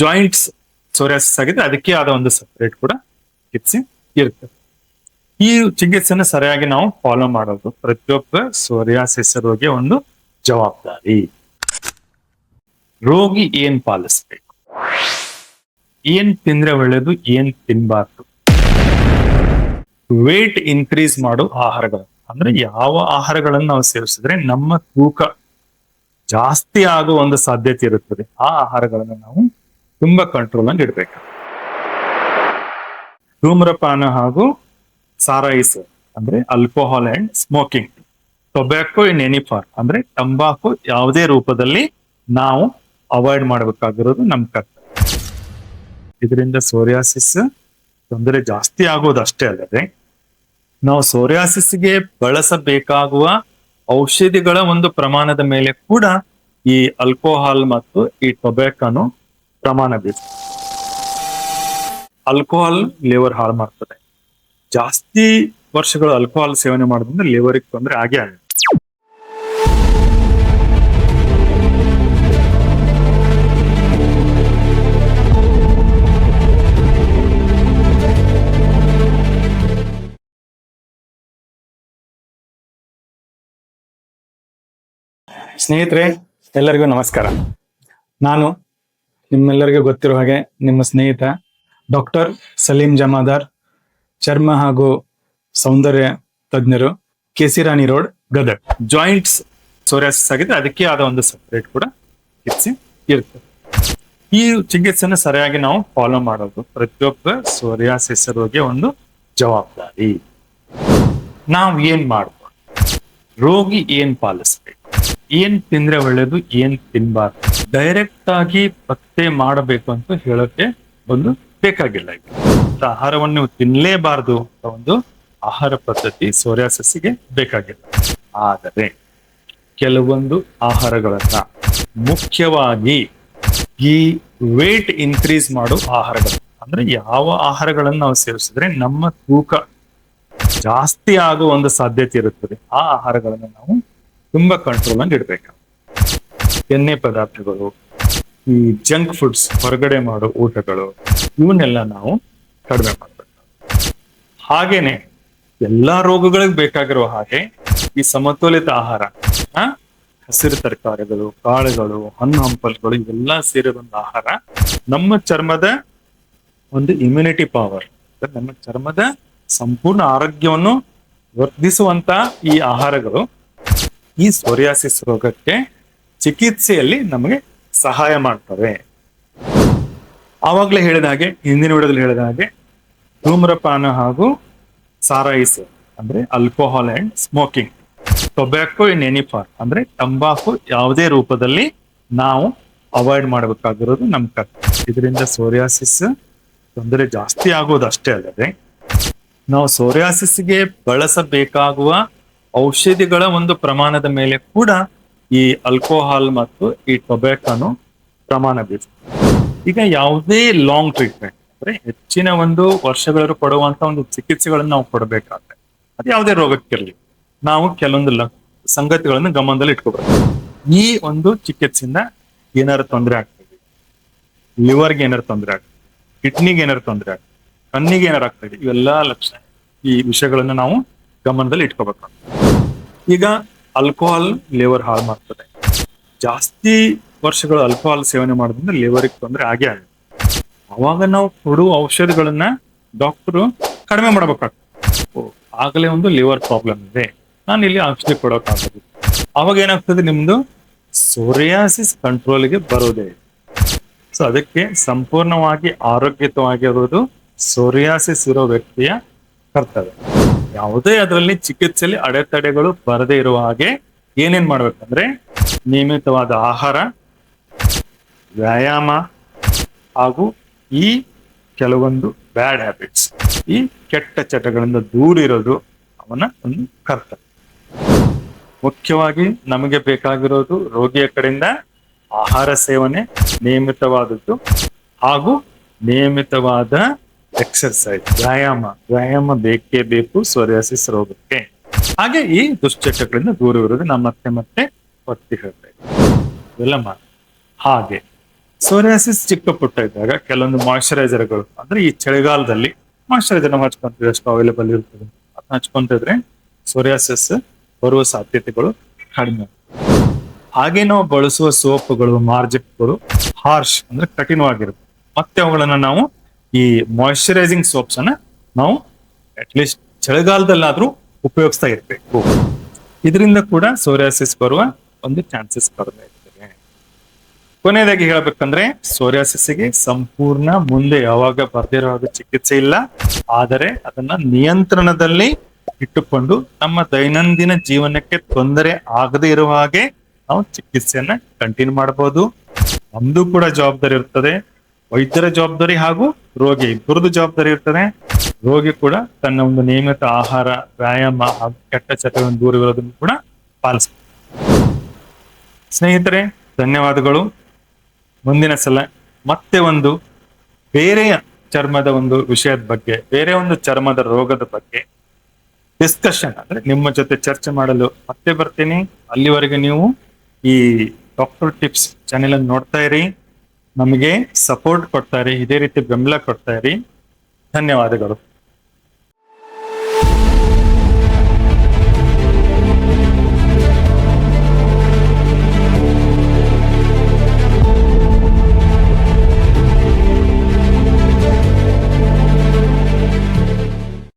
Joints psoriasis ಆಗಿದ್ರೆ ಅದಕ್ಕೆ ಆದ ಒಂದು ಸಪರೇಟ್ ಕೂಡ ಚಿಕಿತ್ಸೆ ಇರುತ್ತೆ. ಈ ಚಿಕಿತ್ಸೆನ ಸರಿಯಾಗಿ ನಾವು ಫಾಲೋ ಮಾಡೋದು ಪ್ರತಿಯೊಬ್ಬ ಸೋರಿಯಾಸಿಸ್ ರೋಗಿಯ ಒಂದು ಜವಾಬ್ದಾರಿ. ರೋಗಿ ಏನ್ ಪಾಲಿಸ್ಬೇಕು, ಏನ್ ತಿಂದ್ರೆ ಒಳ್ಳೇದು, ಏನ್ ತಿನ್ಬಾರ್ದು, ವೇಟ್ ಇನ್ಕ್ರೀಸ್ ಮಾಡೋ ಆಹಾರಗಳು ಅಂದ್ರೆ ಯಾವ ಆಹಾರಗಳನ್ನು ನಾವು ಸೇವಿಸಿದ್ರೆ ನಮ್ಮ ತೂಕ ಜಾಸ್ತಿ ಆಗೋ ಒಂದು ಸಾಧ್ಯತೆ ಇರುತ್ತದೆ, ಆ ಆಹಾರಗಳನ್ನು ನಾವು ತುಂಬಾ ಕಂಟ್ರೋಲ್ ಆಗಿ ಇಡ್ಬೇಕು. ಧೂಮ್ರಪಾನ ಹಾಗೂ ಸಾರಾಯಿಸ್ ಅಂದ್ರೆ alcohol and smoking, tobacco in any form ಅಂದ್ರೆ ತಂಬಾಕು ಯಾವುದೇ ರೂಪದಲ್ಲಿ ನಾವು ಅವಾಯ್ಡ್ ಮಾಡಬೇಕಾಗಿರೋದು ನಮ್ಮ ಕರ್ತವ್ಯ. ಇದರಿಂದ ಸೋರಿಯಾಸಿಸ್ ತೊಂದರೆ ಜಾಸ್ತಿ ಆಗೋದು ಅಷ್ಟೇ ಅಲ್ಲದೆ ನಾವು ಸೋರಿಯಾಸಿಸ್ಗೆ ಬಳಸಬೇಕಾಗುವ ಔಷಧಿಗಳ ಒಂದು ಪ್ರಮಾಣದ ಮೇಲೆ ಕೂಡ ಈ ಆಲ್ಕೋಹಾಲ್ ಮತ್ತು ಈ ಟೊಬ್ಯಾಕೋನು ಪ್ರಮಾಣ ಬೀರ್ತದೆ. ಆಲ್ಕೋಹಾಲ್ ಲಿವರ್ ಹಾಳು ಮಾಡ್ತದೆ. ಜಾಸ್ತಿ ವರ್ಷಗಳು ಆಲ್ಕೋಹಾಲ್ ಸೇವನೆ ಮಾಡೋದ್ರಿಂದ ಲಿವರ್ಗೆ ತೊಂದರೆ ಆಗೇ ಆಗುತ್ತೆ. ಸ್ನೇಹಿತರೆ, ಎಲ್ಲರಿಗೂ ನಮಸ್ಕಾರ. ನಾನು ನಿಮ್ಮೆಲ್ಲರಿಗೂ ಗೊತ್ತಿರೋ ಹಾಗೆ ನಿಮ್ಮ ಸ್ನೇಹಿತ ಡಾಕ್ಟರ್ ಸಲೀಂ ಜಮಾದಾರ್, ಚರ್ಮ ಹಾಗೂ ಸೌಂದರ್ಯ ತಜ್ಞರು, ಕೆಸಿ ರಾಣಿ ರೋಡ್, ಗದಗ್. ಜಾಯಿಂಟ್ಸ್ ಸೋರಿಯಾಸಿಸ್ ಆಗಿದ್ರೆ ಅದಕ್ಕೆ ಆದ ಒಂದು ಸಪರೇಟ್ ಕೂಡ ಚಿಕಿತ್ಸೆ ಇರುತ್ತೆ. ಈ ಚಿಕಿತ್ಸೆನ ಸರಿಯಾಗಿ ನಾವು ಫಾಲೋ ಮಾಡೋದು ಪ್ರತಿಯೊಬ್ಬ ಸೋರಿಯಾಸಿಸ್ ರೋಗಿಯ ಒಂದು ಜವಾಬ್ದಾರಿ. ನಾವು ಏನ್ ಮಾಡ್ಬೋದು, ರೋಗಿ ಏನ್ ಪಾಲಿಸ್ಬೇಕು, ಏನ್ ತಿಂದ್ರೆ ಒಳ್ಳೇದು, ಏನ್ ತಿನ್ಬಾರ್ದು, ಡೈರೆಕ್ಟ್ ಆಗಿ ಪತ್ತೆ ಮಾಡಬೇಕು ಅಂತ ಹೇಳೋಕೆ ಒಂದು ಬೇಕಾಗಿಲ್ಲ. ಆಹಾರವನ್ನು ನೀವು ತಿನ್ಲೇಬಾರ್ದು ಅಂತ ಒಂದು ಆಹಾರ ಪದ್ಧತಿ ಸೋರಿಯಾಸಿಸ್ಗೆ ಬೇಕಾಗಿಲ್ಲ. ಆದರೆ ಕೆಲವೊಂದು ಆಹಾರಗಳನ್ನ, ಮುಖ್ಯವಾಗಿ ಈ ವೇಟ್ ಇನ್ಕ್ರೀಸ್ ಮಾಡೋ ಆಹಾರಗಳು ಅಂದ್ರೆ ಯಾವ ಆಹಾರಗಳನ್ನು ನಾವು ಸೇವಿಸಿದ್ರೆ ನಮ್ಮ ತೂಕ ಜಾಸ್ತಿ ಆಗೋ ಒಂದು ಸಾಧ್ಯತೆ ಇರುತ್ತದೆ, ಆ ಆಹಾರಗಳನ್ನು ನಾವು ತುಂಬಾ ಕಂಟ್ರೋಲ್ ಆಗಿ ಇಡ್ಬೇಕು. ಎಣ್ಣೆ ಪದಾರ್ಥಗಳು, ಈ ಜಂಕ್ ಫುಡ್ಸ್, ಹೊರಗಡೆ ಮಾಡೋ ಊಟಗಳು, ಇವನ್ನೆಲ್ಲ ನಾವು ಕಡಿಮೆ ಮಾಡ್ಬೇಕು. ಹಾಗೇನೆ ಎಲ್ಲಾ ರೋಗಗಳಿಗೆ ಬೇಕಾಗಿರುವ ಹಾಗೆ ಈ ಸಮತೋಲಿತ ಆಹಾರ, ಹಸಿರು ತರಕಾರಿಗಳು, ಕಾಳುಗಳು, ಹಣ್ಣು ಹಂಪಲುಗಳು ಇವೆಲ್ಲ ಸೇರಿದ ಆಹಾರ ನಮ್ಮ ಚರ್ಮದ ಒಂದು ಇಮ್ಯುನಿಟಿ ಪವರ್, ನಮ್ಮ ಚರ್ಮದ ಸಂಪೂರ್ಣ ಆರೋಗ್ಯವನ್ನು ವರ್ಧಿಸುವಂತ ಈ ಆಹಾರಗಳು ಈ ಸೋರಿಯಾಸಿಸ್ ರೋಗಕ್ಕೆ ಚಿಕಿತ್ಸೆಯಲ್ಲಿ ನಮಗೆ ಸಹಾಯ ಮಾಡ್ತವೆ. ಆವಾಗಲೇ ಹೇಳಿದ ಹಾಗೆ, ಹಿಂದಿನ ವಿಡಿಯೋದಲ್ಲಿ ಹೇಳಿದ ಹಾಗೆ, ಧೂಮ್ರಪಾನ ಹಾಗೂ ಸಾರಾಯಿಸ್ ಅಂದ್ರೆ alcohol and smoking, tobacco in any form ಅಂದ್ರೆ ತಂಬಾಕು ಯಾವುದೇ ರೂಪದಲ್ಲಿ ನಾವು ಅವಾಯ್ಡ್ ಮಾಡಬೇಕಾಗಿರೋದು ನಮ್ಮ ಕರ್ತವ್ಯ. ಇದರಿಂದ ಸೋರಿಯಾಸಿಸ್ ತೊಂದರೆ ಜಾಸ್ತಿ ಆಗೋದು ಅಷ್ಟೇ ಅಲ್ಲದೆ ನಾವು ಸೋರಿಯಾಸಿಸ್ಗೆ ಬಳಸಬೇಕಾಗುವ ಔಷಧಿಗಳ ಒಂದು ಪ್ರಮಾಣದ ಮೇಲೆ ಕೂಡ ಈ ಆಲ್ಕೋಹಾಲ್ ಮತ್ತು ಈ ಟೊಬ್ಯಾಕೋನು ಪ್ರಮಾಣ ಬೀರ್ತದೆ. ಈಗ ಯಾವುದೇ ಲಾಂಗ್ ಟ್ರೀಟ್ಮೆಂಟ್ ಅಂದ್ರೆ ಹೆಚ್ಚಿನ ಒಂದು ವರ್ಷಗಳು ಕೊಡುವಂತ ಒಂದು ಚಿಕಿತ್ಸೆಗಳನ್ನು ನಾವು ಕೊಡಬೇಕಾದ್ರೆ ಅದು ಯಾವುದೇ ರೋಗಕ್ಕಿರಲಿ, ನಾವು ಕೆಲವೊಂದು ಸಂಗತಿಗಳನ್ನು ಗಮನದಲ್ಲಿ ಇಟ್ಕೋಬೇಕು. ಈ ಒಂದು ಚಿಕಿತ್ಸೆಯಿಂದ ಏನಾರು ತೊಂದರೆ ಆಗ್ತದೆ, ಲಿವರ್ಗೆ ಏನಾರು ತೊಂದರೆ ಆಗ್ತದೆ, ಕಿಡ್ನಿಗೆ ಏನಾರು ತೊಂದರೆ ಆಗ್ತದೆ, ಕಣ್ಣಿಗೆ ಏನಾರು ಆಗ್ತದೆ, ಇವೆಲ್ಲಾ ಲಕ್ಷಣ, ಈ ವಿಷಯಗಳನ್ನ ನಾವು ಗಮನದಲ್ಲಿ ಇಟ್ಕೋಬೇಕು. ಈಗ ಆಲ್ಕೋಹಾಲ್ ಲಿವರ್ ಹಾಳು ಮಾಡ್ತದೆ. ಜಾಸ್ತಿ ವರ್ಷಗಳು ಆಲ್ಕೋಹಾಲ್ ಸೇವನೆ ಮಾಡೋದ್ರಿಂದ ಲಿವರ್ಗೆ ತೊಂದರೆ ಆಗೇ ಆಗುತ್ತೆ. ಅವಾಗ ನಾವು ಕೊಡುವ ಔಷಧಿಗಳನ್ನ ಡಾಕ್ಟರು ಕಡಿಮೆ ಮಾಡಬೇಕಾಗ್ತದೆ. ಆಗಲೇ ಒಂದು ಲಿವರ್ ಪ್ರಾಬ್ಲಮ್ ಇದೆ, ನಾನು ಇಲ್ಲಿ ಔಷಧಿ ಕೊಡೋಕ್ಕಾಗೋದು. ಅವಾಗ ಏನಾಗ್ತದೆ, ನಿಮ್ದು ಸೋರಿಯಾಸಿಸ್ ಕಂಟ್ರೋಲ್ಗೆ ಬರೋದೇ. ಸೊ ಅದಕ್ಕೆ ಸಂಪೂರ್ಣವಾಗಿ ಆರೋಗ್ಯಯುತವಾಗಿರೋದು ಸೋರಿಯಾಸಿಸ್ ಇರೋ ವ್ಯಕ್ತಿಯ ಕರ್ತವ್ಯ. ಯಾವುದೇ ಅದರಲ್ಲಿ ಚಿಕಿತ್ಸೆಯಲ್ಲಿ ಅಡೆತಡೆಗಳು ಬರದೇ ಇರುವ ಹಾಗೆ ಏನೇನ್ ಮಾಡ್ಬೇಕಂದ್ರೆ ನಿಯಮಿತವಾದ ಆಹಾರ, ವ್ಯಾಯಾಮ ಹಾಗೂ ಈ ಕೆಲವೊಂದು ಬ್ಯಾಡ್ ಹ್ಯಾಬಿಟ್ಸ್, ಈ ಕೆಟ್ಟ ಚಟಗಳಿಂದ ದೂರ ಇರೋದು ಅವನ ಒಂದು ಕರ್ತವ್ಯ. ಮುಖ್ಯವಾಗಿ ನಮಗೆ ಬೇಕಾಗಿರೋದು ರೋಗಿಯ ಕಡೆಯಿಂದ ಆಹಾರ ಸೇವನೆ, ನಿಯಮಿತವಾದದ್ದು ಹಾಗೂ ನಿಯಮಿತವಾದ ಎಕ್ಸರ್ಸೈಸ್, ವ್ಯಾಯಾಮ ಬೇಕೇ ಬೇಕು ಸೋರಿಯಾಸಿಸ್ ರೋಗಕ್ಕೆ. ಹಾಗೆ ಈ ದುಶ್ಚಟಗಳಿಂದ ದೂರ ಇರೋದು ನಮ್ಮ ಮತ್ತೆ ಒತ್ತಿ ಹೇಳ್ಬೇಕು. ಇವೆಲ್ಲ ಮಾಡಿ. ಹಾಗೆ ಸೋರಿಯಾಸಿಸ್ ಚಿಕ್ಕ ಪುಟ್ಟ ಇದ್ದಾಗ ಕೆಲವೊಂದು ಮಾಯಿಶ್ಚರೈಸರ್ಗಳು ಅಂದ್ರೆ ಈ ಚಳಿಗಾಲದಲ್ಲಿ ಮಾಯಿಶ್ಚರೈಸರ್ ನಾವು ಹಚ್ಕೊಂತೀವಿ, ಎಷ್ಟು ಅವೈಲೇಬಲ್ ಇರ್ತದೆ ಅದನ್ನ ಹಚ್ಕೊಂತಿದ್ರೆ ಸೋರಿಯಾಸಿಸ್ ಬರುವ ಸಾಧ್ಯತೆಗಳು ಕಡಿಮೆ. ಹಾಗೆ ನಾವು ಬಳಸುವ ಸೋಪ್ಗಳು ಮಾರ್ಜೆಕ್ಗಳು ಹಾರ್ಶ್ ಅಂದ್ರೆ ಕಠಿಣವಾಗಿರುತ್ತೆ. ಮತ್ತೆ ಅವುಗಳನ್ನ ನಾವು ಈ ಮಾಯಿಶ್ಚರೈಸಿಂಗ್ ಸೋಪ್ಸ್ ಅನ್ನ ನಾವು ಅಟ್ಲೀಸ್ಟ್ ಚಳಿಗಾಲದಲ್ಲಾದ್ರೂ ಉಪಯೋಗಿಸ್ತಾ ಇರ್ಬೇಕು. ಇದರಿಂದ ಕೂಡ ಸೋರಿಯಾಸಿಸ್ ಬರುವ ಒಂದು ಚಾನ್ಸಸ್ ಕಡಿಮೆ ಇರ್ತದೆ. ಕೊನೆಯದಾಗಿ ಹೇಳ್ಬೇಕಂದ್ರೆ ಸೋರಿಯಾಸಿಸ್ಗೆ ಸಂಪೂರ್ಣ ಮುಂದೆ ಯಾವಾಗ ಬರ್ದಿರೋ ಚಿಕಿತ್ಸೆ ಇಲ್ಲ, ಆದರೆ ಅದನ್ನ ನಿಯಂತ್ರಣದಲ್ಲಿ ಇಟ್ಟುಕೊಂಡು ನಮ್ಮ ದೈನಂದಿನ ಜೀವನಕ್ಕೆ ತೊಂದರೆ ಆಗದೆ ಇರುವ ಹಾಗೆ ನಾವು ಚಿಕಿತ್ಸೆಯನ್ನ ಕಂಟಿನ್ಯೂ ಮಾಡಬಹುದು. ನಮ್ದು ಕೂಡ ಜವಾಬ್ದಾರಿ ಇರ್ತದೆ, ವೈದ್ಯರ ಜವಾಬ್ದಾರಿ ಹಾಗೂ ರೋಗಿ ಇಬ್ಬರದು ಜವಾಬ್ದಾರಿ ಇರ್ತದೆ. ರೋಗಿ ಕೂಡ ತನ್ನ ಒಂದು ನಿಯಮಿತ ಆಹಾರ, ವ್ಯಾಯಾಮ ಹಾಗೂ ಕೆಟ್ಟ ಚಟಗಳನ್ನು ದೂರವಿರೋದನ್ನು ಕೂಡ ಪಾಲಿಸಬೇಕು. ಸ್ನೇಹಿತರೆ, ಧನ್ಯವಾದಗಳು. ಮುಂದಿನ ಸಲ ಮತ್ತೆ ಒಂದು ಬೇರೆಯ ಚರ್ಮದ ಒಂದು ವಿಷಯದ ಬಗ್ಗೆ, ಬೇರೆ ಒಂದು ಚರ್ಮದ ರೋಗದ ಬಗ್ಗೆ ಡಿಸ್ಕಷನ್ ಅಂದ್ರೆ ನಿಮ್ಮ ಜೊತೆ ಚರ್ಚೆ ಮಾಡಲು ಮತ್ತೆ ಬರ್ತೀನಿ. ಅಲ್ಲಿವರೆಗೆ ನೀವು ಈ ಡಾಕ್ಟರ್ ಟಿಪ್ಸ್ ಚಾನೆಲ್ ಅನ್ನು ನೋಡ್ತಾ ಇರಿ, ನಮಗೆ ಸಪೋರ್ಟ್ ಕೊಡ್ತಾ ಇರಿ, ಇದೇ ರೀತಿ ಬೆಂಬಲ ಕೊಡ್ತಾ ಇರಿ. ಧನ್ಯವಾದಗಳು.